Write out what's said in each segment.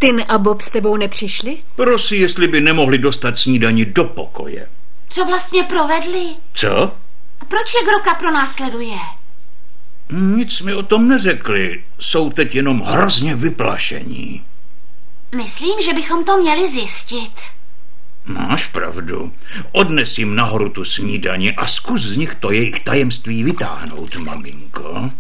Tin a Bob s tebou nepřišli? Prosím, jestli by nemohli dostat snídani do pokoje. Co vlastně provedli? Co? Proč je Groka pronásleduje? Nic mi o tom neřekli. Jsou teď jenom hrozně vyplašení. Myslím, že bychom to měli zjistit. Máš pravdu. Odnes jim nahoru tu snídani a zkus z nich to jejich tajemství vytáhnout, maminko.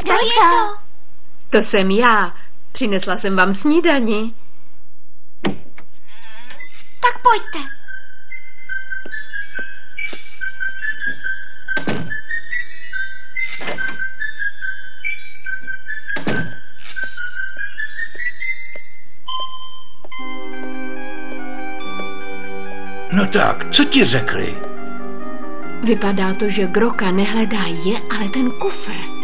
Kdo je to? To jsem já. Přinesla jsem vám snídani. Tak pojďte. No tak, co ti řekli? Vypadá to, že Groka nehledá je, ale ten kufr.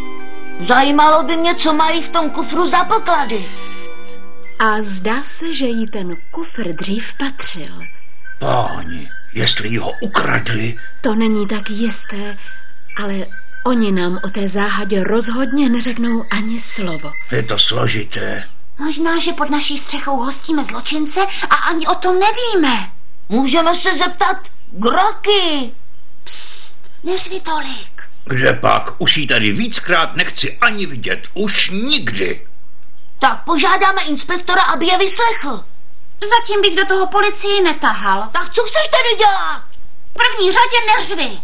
Zajímalo by mě, co mají v tom kufru za poklady. A zdá se, že jí ten kufr dřív patřil. Páni, jestli ho ukradli... To není tak jisté, ale oni nám o té záhadě rozhodně neřeknou ani slovo. Je to složité. Možná, že pod naší střechou hostíme zločince a ani o tom nevíme. Můžeme se zeptat Groky. Psst, neřvi tolik. Kde pak? Už jí tady víckrát nechci ani vidět. Už nikdy. Tak požádáme inspektora, aby je vyslechl. Zatím bych do toho policii netahal. Tak co chceš tedy dělat? V první řadě neřvi.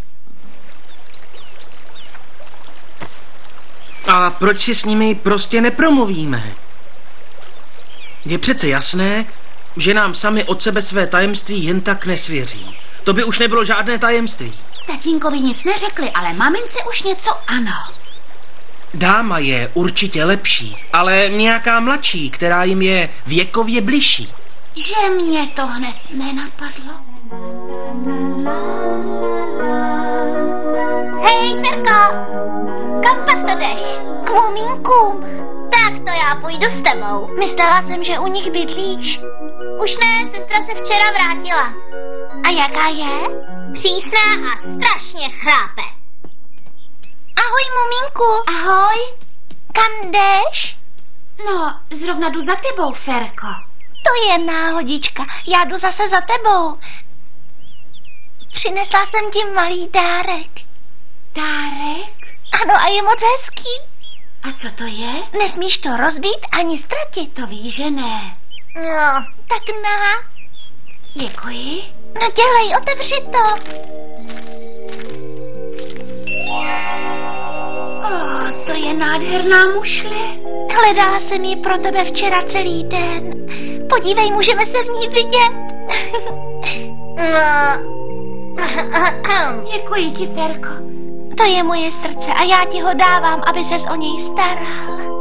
A proč si s nimi prostě nepromluvíme? Je přece jasné, že nám sami od sebe své tajemství jen tak nesvěří. To by už nebylo žádné tajemství. Tatínkovi nic neřekli, ale mamince už něco ano. Dáma je určitě lepší, ale nějaká mladší, která jim je věkově bližší. Že mě to hned nenapadlo. Hej, Ferko! Kam pak to jdeš? K muminkům. Tak to já půjdu s tebou. Myslela jsem, že u nich bydlíš. Už ne, sestra se včera vrátila. A jaká je? Přísná a strašně chrápe. Ahoj, muminku. Ahoj. Kam jdeš? No, zrovna jdu za tebou, Ferko. To je náhodička. Já jdu zase za tebou. Přinesla jsem ti malý dárek. Dárek? Ano, a je moc hezký. A co to je? Nesmíš to rozbít ani ztratit. To víš, že ne. No, tak na. Děkuji. No dělej, otevři to. To je nádherná mušle. Hledala jsem ji pro tebe včera celý den. Podívej, můžeme se v ní vidět. Děkuji ti, Ferko. To je moje srdce a já ti ho dávám, aby ses o něj staral.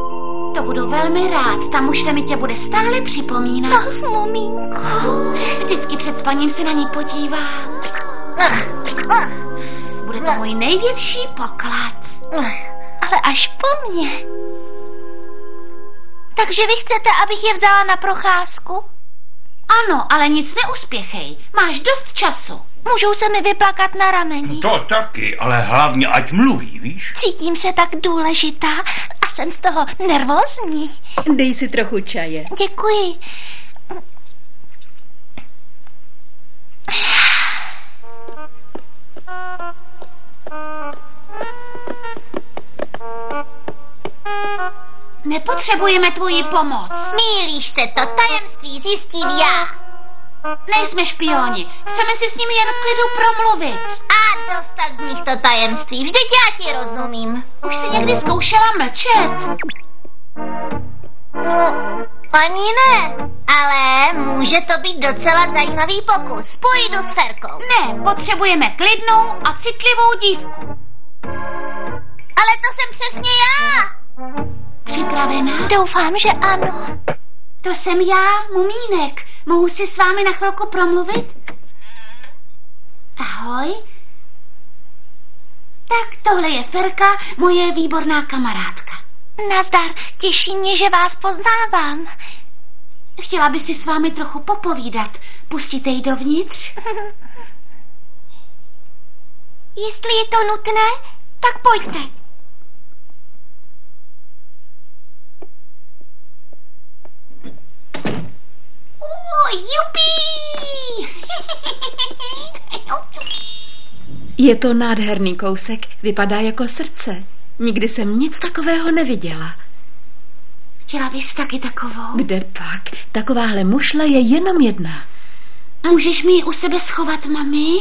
To budu velmi rád. Ta mušle mi tě bude stále připomínat. Muminku. Vždycky před spaním se na ní podívám. Bude to můj největší poklad. Ale až po mně. Takže vy chcete, abych je vzala na procházku? Ano, ale nic neuspěchej. Máš dost času. Můžou se mi vyplakat na rameni. To taky, ale hlavně ať mluví, víš? Cítím se tak důležitá a jsem z toho nervózní. Dej si trochu čaje. Děkuji. Nepotřebujeme tvoji pomoc. Mýlíš se, to tajemství zjistím já. Nejsme špioni, chceme si s nimi jen v klidu promluvit. A dostat z nich to tajemství, vždyť já ti rozumím. Už jsi někdy zkoušela mlčet? No, ani ne, ale může to být docela zajímavý pokus. Půjdu s Ferkou. Ne, potřebujeme klidnou a citlivou dívku. Ale to jsem přesně já. Připravená? Doufám, že ano. To jsem já, Mumínek. Mohu si s vámi na chvilku promluvit? Ahoj. Tak tohle je Ferka, moje výborná kamarádka. Nazdar, těší mě, že vás poznávám. Chtěla by si s vámi trochu popovídat. Pustíte ji dovnitř? Jestli je to nutné, tak pojďte. Jupí! Je to nádherný kousek, vypadá jako srdce. Nikdy jsem nic takového neviděla. Chtěla bys taky takovou? Kde pak? Takováhle mušle je jenom jedna. Můžeš mi ji u sebe schovat, mami?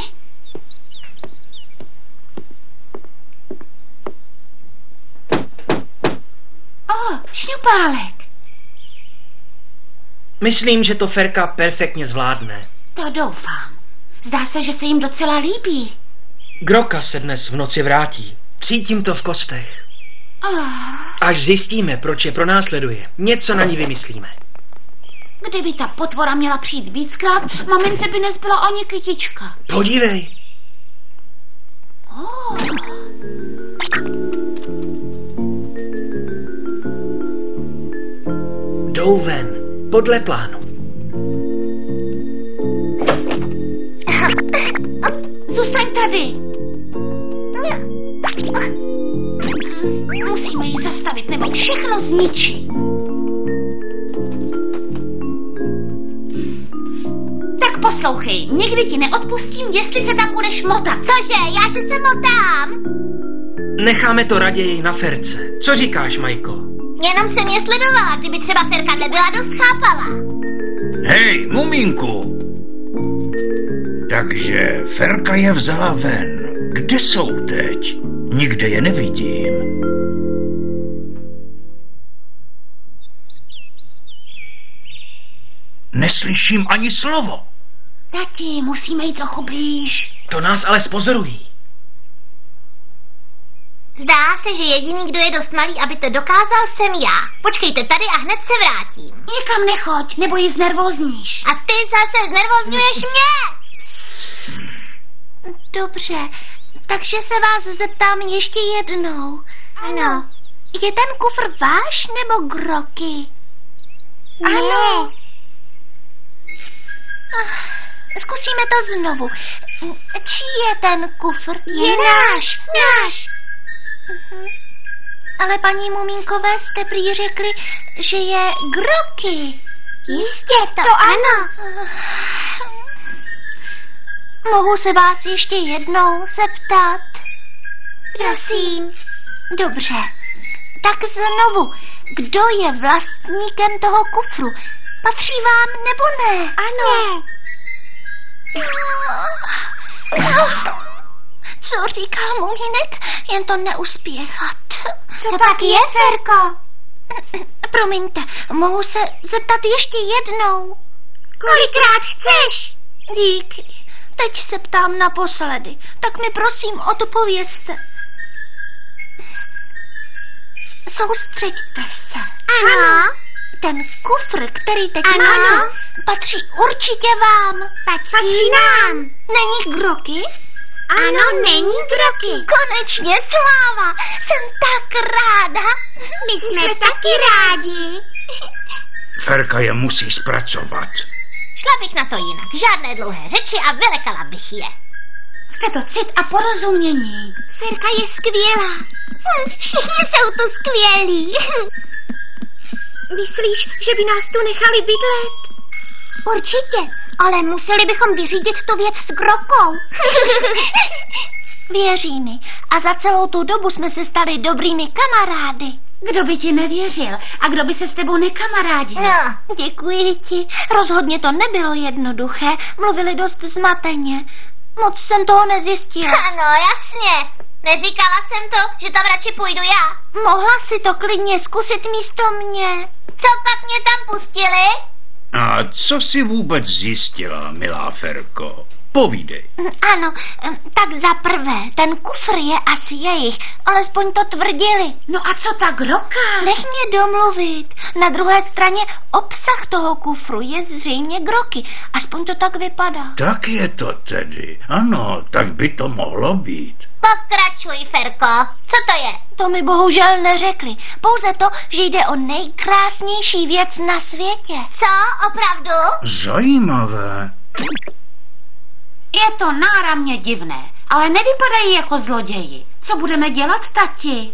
Šňupálek. Myslím, že to Ferka perfektně zvládne. To doufám. Zdá se, že se jim docela líbí. Groka se dnes v noci vrátí. Cítím to v kostech. Až zjistíme, proč je pronásleduje, něco na ní vymyslíme. Kdyby ta potvora měla přijít víckrát, mamince by nezbyla ani kytička. Podívej. Jdou ven, podle plánu. Zůstaň tady. Musíme ji zastavit, nebo všechno zničí. Tak poslouchej, nikdy ti neodpustím, jestli se tam budeš motat. Cože, já že se motám? Necháme to raději na Ferce. Co říkáš, Majko? Jenom jsem je sledovala, kdyby třeba Ferka nebyla dost chápala. Hej, mumínku! Takže Ferka je vzala ven. Kde jsou teď? Nikde je nevidím. Neslyším ani slovo. Tati, musíme jít trochu blíž. To nás ale spozorují. Zdá se, že jediný, kdo je dost malý, aby to dokázal, jsem já. Počkejte tady a hned se vrátím. Nikam nechoď, nebo ji znervózníš. A ty zase znervózňuješ mě. Dobře, takže se vás zeptám ještě jednou. Ano. Je ten kufr váš nebo Groky? Ano. Zkusíme to znovu. Čí je ten kufr? Je náš. Ale paní Mumínkové jste prý řekli, že je Groky. Jistě, to ano. Mohu se vás ještě jednou zeptat? Prosím. Dobře, tak znovu. Kdo je vlastníkem toho kufru? Patří vám nebo ne? Ano. Co říká Mumínek? Jen to neuspěchat. Co pak je, Ferko? Promiňte, mohu se zeptat ještě jednou? Kolikrát chceš? Díky. Teď se ptám naposledy. Tak mi prosím odpovězte. Soustřeďte se. Ano. Ten kufr, který teď Ano. mám, patří určitě vám. Patří nám. Není Groky? Ano, není Groky. Konečně sláva. Jsem tak ráda. My jsme taky rádi. Ferka je musí zpracovat. Šla bych na to jinak. Žádné dlouhé řeči a vylekala bych je. Chce to cit a porozumění. Ferka je skvělá. Všichni jsou tu skvělí. Myslíš, že by nás tu nechali bydlet? Určitě, ale museli bychom vyřídit tu věc s Grokou. Věří mi. A za celou tu dobu jsme se stali dobrými kamarády. Kdo by ti nevěřil a kdo by se s tebou nekamarádil? No, děkuji ti. Rozhodně to nebylo jednoduché. Mluvili dost zmateně. Moc jsem toho nezjistila. Ano, jasně. Neříkala jsem to, že tam radši půjdu já. Mohla si to klidně zkusit místo mě. Co pak mě tam pustili? A co jsi vůbec zjistila, milá Ferko? Povídej. Ano, tak za prvé, ten kufr je asi jejich, alespoň to tvrdili. No a co ta Groka? Nech mě domluvit. Na druhé straně obsah toho kufru je zřejmě Groky, aspoň to tak vypadá. Tak je to tedy. Ano, tak by to mohlo být. Pokračuj, Ferko. Co to je? To mi bohužel neřekli. Pouze to, že jde o nejkrásnější věc na světě. Co, opravdu? Zajímavé. Je to náramně divné, ale nevypadají jako zloději. Co budeme dělat, tati?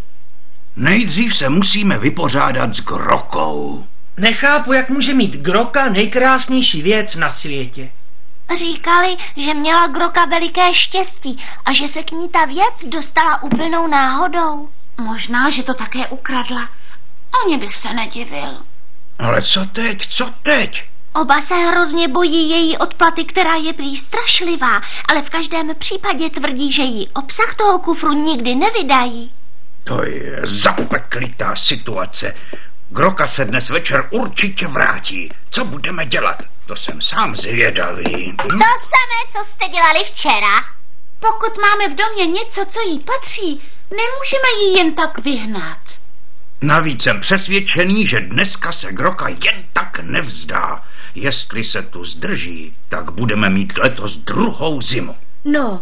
Nejdřív se musíme vypořádat s Grokou. Nechápu, jak může mít Groka nejkrásnější věc na světě. Říkali, že měla Groka veliké štěstí a že se k ní ta věc dostala úplnou náhodou. Možná, že to také ukradla. Ani bych se nedivil. Ale co teď, co teď? Oba se hrozně bojí její odplaty, která je prý strašlivá, ale v každém případě tvrdí, že jí obsah toho kufru nikdy nevydají. To je zapeklitá situace. Groka se dnes večer určitě vrátí. Co budeme dělat? To jsem sám zvědavý. To samé, co jste dělali včera. Pokud máme v domě něco, co jí patří, nemůžeme ji jen tak vyhnat. Navíc jsem přesvědčený, že dneska se Groka jen tak nevzdá. Jestli se tu zdrží, tak budeme mít letos druhou zimu. No,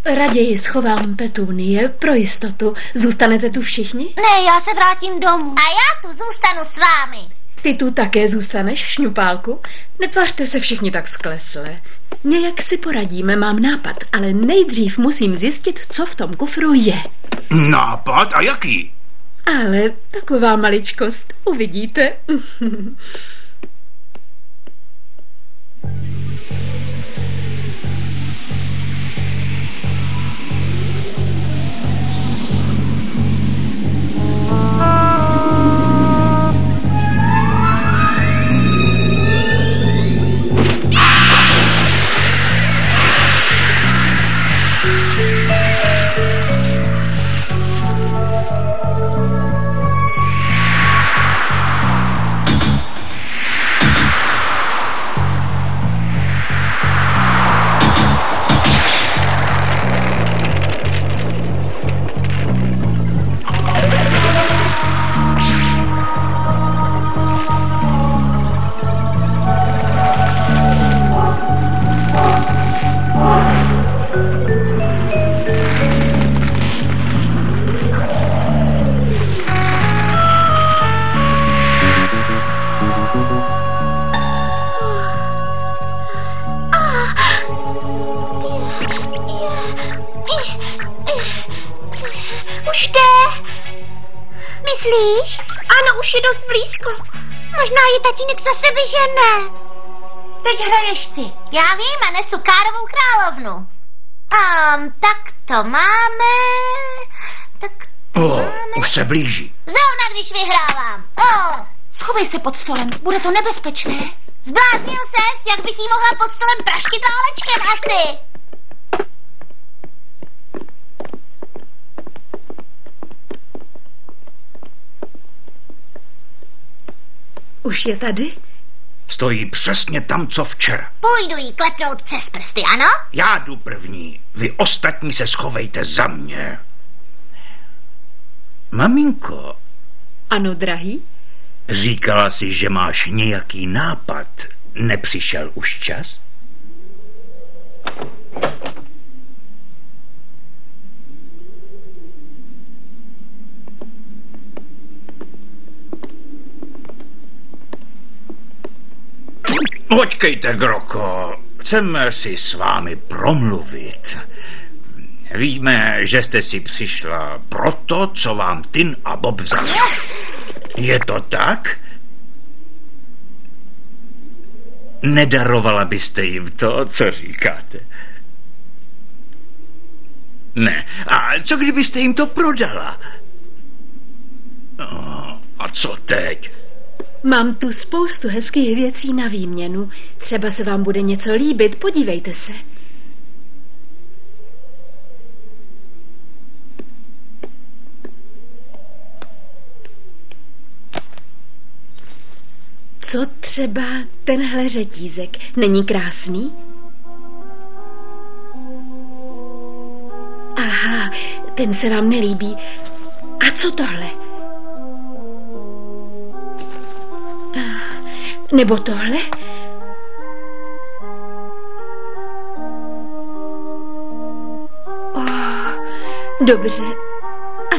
raději schovám Petunie pro jistotu. Zůstanete tu všichni? Ne, já se vrátím domů. A já tu zůstanu s vámi. Ty tu také zůstaneš, šňupálku? Netvařte se všichni tak sklesle. Nějak si poradíme, mám nápad, ale nejdřív musím zjistit, co v tom kufru je. Nápad? A jaký? Ale taková maličkost, uvidíte. Už jde? Myslíš? Ano, už je dost blízko. Možná je tatínek zase vyžene. Teď hraješ ty. Já vím a nesu Károvou královnu. Tak to máme. Už se blíží. Zrovna když vyhrávám. Schovej se pod stolem, bude to nebezpečné. Zbláznil ses, jak bych jí mohla pod stolem praštit válečkem asi. Už je tady? Stojí přesně tam, co včera. Půjdu jí klepnout přes prsty, ano? Já jdu první. Vy ostatní se schovejte za mě. Maminko. Ano, drahý? Říkala jsi, že máš nějaký nápad. Nepřišel už čas? Počkejte, Groko, chceme si s vámi promluvit. Víme, že jste si přišla proto, co vám Tin a Bob vzali. Je to tak? Nedarovala byste jim to, co říkáte? Ne. A co kdybyste jim to prodala? A co teď? Mám tu spoustu hezkých věcí na výměnu. Třeba se vám bude něco líbit, podívejte se. Co třeba tenhle řetízek? Není krásný? Aha, ten se vám nelíbí. A co tohle? Nebo tohle? Dobře. A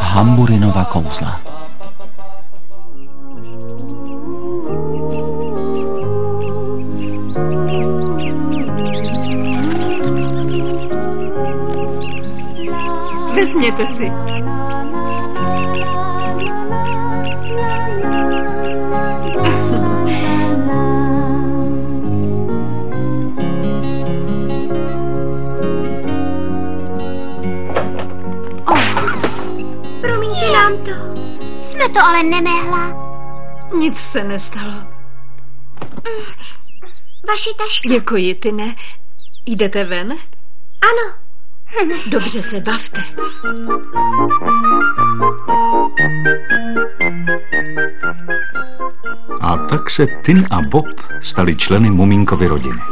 Hamburinova kouzla. Vezměte si. Promiňte nám to. Jsme to ale nemehla. Nic se nestalo. Vaše taška. Děkuji, ty ne. Jdete ven? Ano. Dobře se bavte. A tak se Tin a Bob stali členy Mumínkovy rodiny.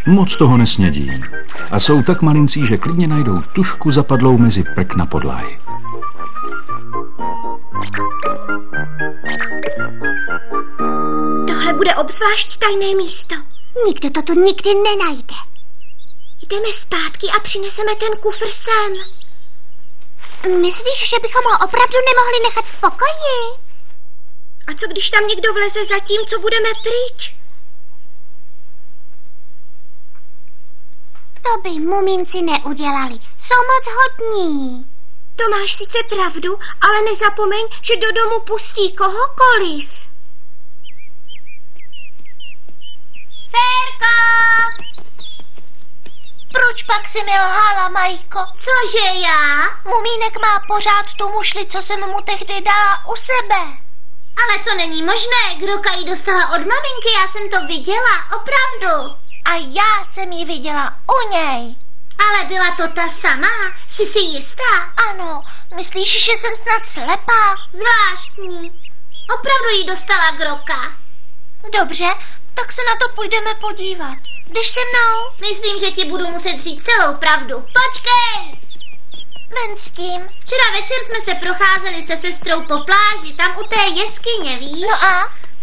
Moc toho nesnědí a jsou tak malincí, že klidně najdou tužku zapadlou mezi prkna podlahy. Tohle bude obzvlášť tajné místo. Nikdo to tu nikdy nenajde. Jdeme zpátky a přineseme ten kufr sem. Myslíš, že bychom ho opravdu nemohli nechat v pokoji? A co když tam někdo vleze za tím, co budeme pryč? To by mumínci neudělali. Jsou moc hodní. To máš sice pravdu, ale nezapomeň, že do domu pustí kohokoliv. Férko! Proč pak si mi lhala, Majko? Cože já? Mumínek má pořád tu mušli, co jsem mu tehdy dala u sebe. Ale to není možné, Groka ji dostala od maminky, já jsem to viděla, opravdu. A já jsem ji viděla u něj. Ale byla to ta samá, jsi si jistá? Ano, myslíš, že jsem snad slepá? Zvláštní. Opravdu ji dostala Groka. Dobře, tak se na to půjdeme podívat. Jdeš se mnou? Myslím, že ti budu muset říct celou pravdu. Počkej! Ven s tím. Včera večer jsme se procházeli se sestrou po pláži, tam u té jeskyně, víš? No a?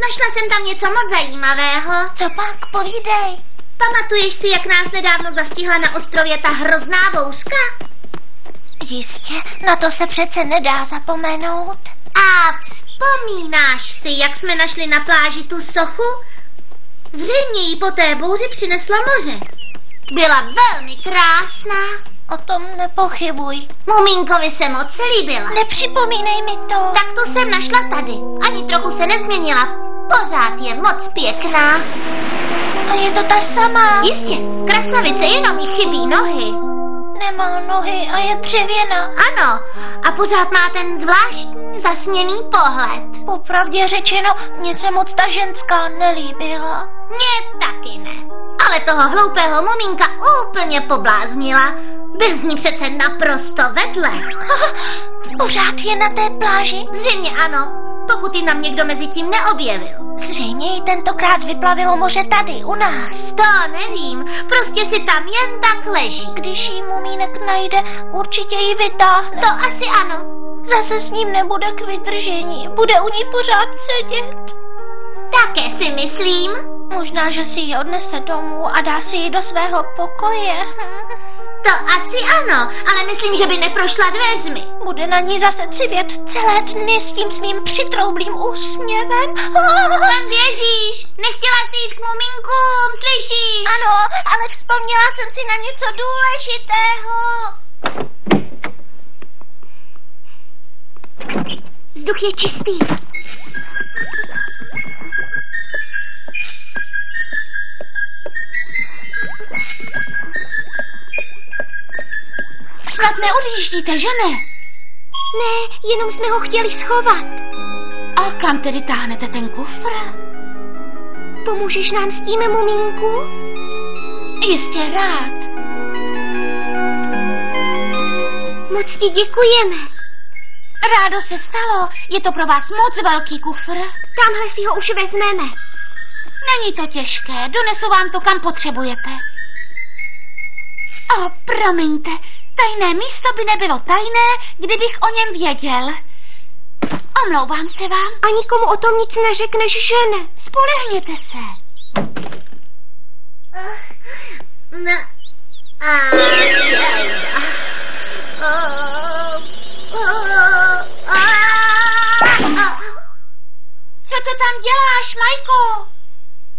Našla jsem tam něco moc zajímavého. Co pak? Povídej. Pamatuješ si, jak nás nedávno zastihla na ostrově ta hrozná bouřka? Jistě, na to se přece nedá zapomenout. A vzpomínáš si, jak jsme našli na pláži tu sochu? Zřejmě jí po té bouři přineslo moře. Byla velmi krásná. O tom nepochybuj. Mumínkovi se moc líbila. Nepřipomínej mi to. Tak to jsem našla tady. Ani trochu se nezměnila. Pořád je moc pěkná. A je to ta samá? Jistě, krasavice, jenom jí chybí nohy. Nemá nohy a je dřevěná. Ano, a pořád má ten zvláštní zasněný pohled. Popravdě řečeno, mně se moc ta ženská nelíbila. Mně taky ne. Ale toho hloupého mumínka úplně pobláznila. Byl z ní přece naprosto vedle. Pořád je na té pláži? Zřejmě ano, pokud ji nám někdo mezi tím neobjevil. Zřejmě ji tentokrát vyplavilo moře tady, u nás. To nevím, prostě si tam jen tak leží. Když jí mumínek najde, určitě ji vytáhne. To asi ano. Zase s ním nebude k vydržení, bude u ní pořád sedět. Také si myslím. Možná, že si ji odnese domů a dá si ji do svého pokoje. To asi ano, ale myslím, že by neprošla dveřmi. Bude na ní zase civět celé dny s tím svým přitroublým úsměvem. Tam běžíš, nechtěla jsi jít k muminkům, slyšíš? Ano, ale vzpomněla jsem si na něco důležitého. Vzduch je čistý. Snad neodjíždíte, že ne? Ne, jenom jsme ho chtěli schovat. A kam tedy táhnete ten kufr? Pomůžeš nám s tím, mumínku? Jistě rád. Moc ti děkujeme. Rádo se stalo, je to pro vás moc velký kufr. Tamhle si ho už vezmeme. Není to těžké, donesu vám to, kam potřebujete. O, promiňte, Tajné místo by nebylo tajné, kdybych o něm věděl. Omlouvám se vám. A nikomu o tom nic neřekneš, že ne? Spolehněte se. Co to tam děláš, Majko?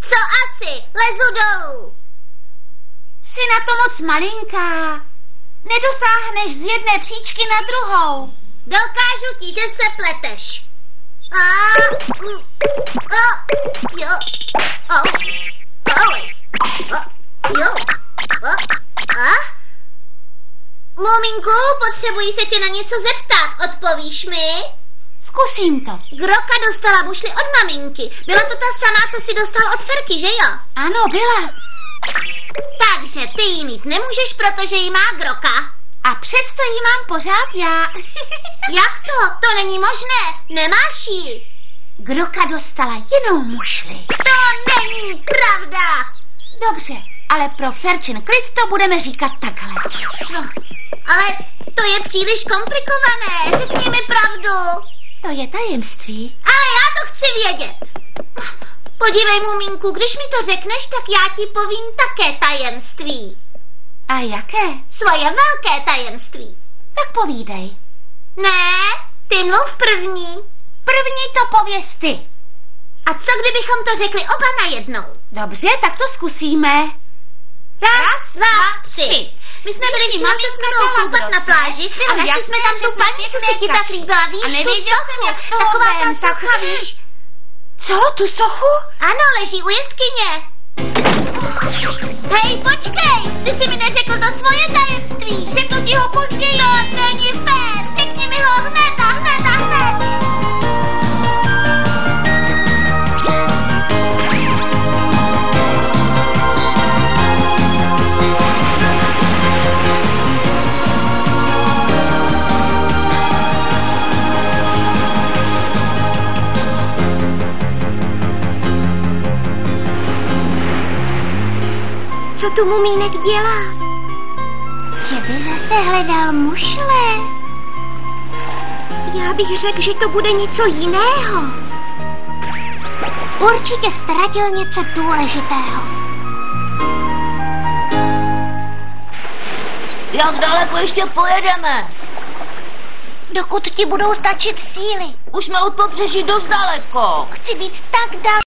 Co asi? Lezu dolů. Jsi na to moc malinká. Nedosáhneš z jedné příčky na druhou. Dokážu ti, že se pleteš. Muminku, potřebuji se tě na něco zeptat. Odpovíš mi? Zkusím to. Groka dostala mušli od maminky. Byla to ta samá, co si dostal od Ferky, že jo? Ano, byla. Takže ty jí mít nemůžeš, protože jí má Groka. A přesto jí mám pořád já. Jak to? To není možné. Nemáš jí. Groka dostala jinou mušli. To není pravda. Dobře, ale pro Ferčin klid to budeme říkat takhle. No, ale to je příliš komplikované. Řekni mi pravdu. To je tajemství. Ale já to chci vědět. Podívej, muminku, když mi to řekneš, tak já ti povím také tajemství. A jaké? Svoje velké tajemství. Tak povídej. Ne, ty mluv první. První to pověz ty. A co kdybychom to řekli oba najednou? Dobře, tak to zkusíme. Raz, dva, tři. My jsme byli včera se s Milou koupat na pláži a našli jsme tam tu paní, co se ti tak líbila. Víš, tu sochu, taková ta socha, víš? Co, tu sochu? Ano, leží u jeskyně. Hej, počkej, ty jsi mi neřekl to svoje tajemství. Řeknu ti ho později. To není fér, řekni mi ho hned a hned a hned. Co tu mumínek dělá? Že by zase hledal mušle. Já bych řekl, že to bude něco jiného. Určitě ztratil něco důležitého. Jak daleko ještě pojedeme? Dokud ti budou stačit síly. Už jsme od pobřeží dost daleko. Chci být tak daleko.